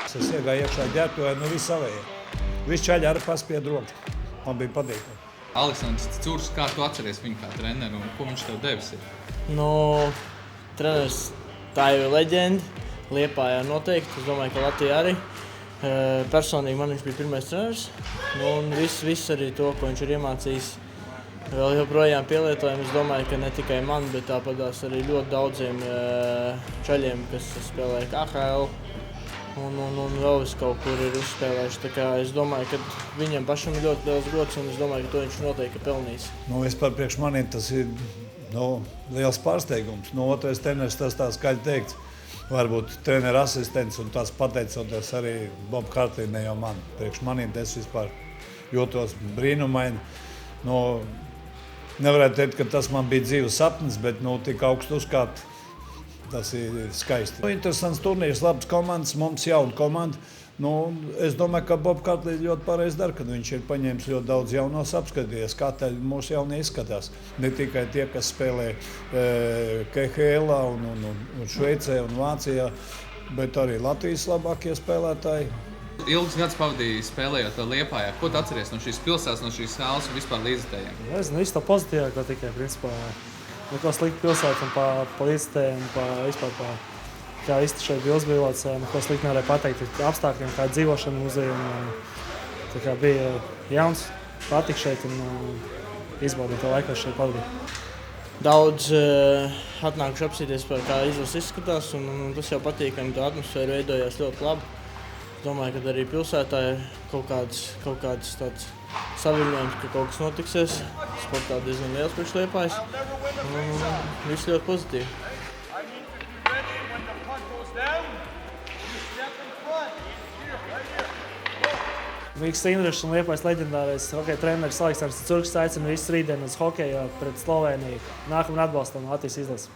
Es iegāju iekšā ģērbtuvē, viss savējie. Visi čaļi arī paspied roku. Man bija patīkami. Aleksandrs Curs, kā tu atceries viņu kā treneru un ko viņš tev devis ir? Treneris tā jau ir leģenda. Liepājā noteikti. Es domāju, ka Latvijā arī. Personīgi man viņš bija pirmais treneris. Un viss arī to, ko viņš ir iemācījis, vēl joprojām pielietojam. Es domāju, ka ne tikai man, bet tāpatās arī ļoti daudziem čaļiem, kas spēlē KHL. Un vēl vis kaut kur ir uzspēlējuši. Tā kā es domāju, ka viņam pašam ir ļoti liels gods, un es domāju, ka to viņš noteikti pelnīs. Vispār priekš maniem tas ir liels pārsteigums. Otrais treneris, tas tā skaļi teikts. Varbūt treneru asistents, un tas pateicoties arī Bob Hartley, ne jau man. Priekš maniem es vispār jūtos brīnumaini. Nevarētu teikt, ka tas man bija dzīves sapnis, bet tik augstu uzkāpt. Tas ir skaisti. Interesants turnīrs, labs komandas, mums jauna komanda. Es domāju, ka Bob Hartley ļoti pareizi dara, kad viņš ir paņēmis ļoti daudz jaunos apskatījies, kā mūsu jaunie izskatās. Ne tikai tie, kas spēlē KHL un Šveicē un Vācijā, bet arī Latvijas labākie spēlētāji. Ilgus gadus pavadīji spēlējot Liepājā. Ko tu atceries no šīs pilsētas, no šīs salas un vispār līdzjutējiem? Es visu to pozitīvāko tikai, principā. Neko slikti pilsēta un pa līdzjutējiem, vispār kā viss šeit bija uzbīvots, neko slikti nevarēja pateikt apstākļiem, kā dzīvošana muzejam. Tā kā bija jauns, patika šeit un izbaudīja to laiku, kas šeit pavadīja. Daudz atnākuši apsīties par kā izlases izskatās, un tas jau patīkami, tā atmosfēra veidojās ļoti labi. Es domāju, ka arī pilsētā ir kaut kāds tāds saviļņojums, ka kaut kas notiksies. Sportā diezgan liels priekš Liepājas. Viss ļoti pozitīvi. Mikls Indrišs un Liepājas leģendārais hokeja treneris Aleksandrs Curs aicina visus rītdien uz hokeju pret Slovēniju. Nākam un atbalstam Latvijas izlasi.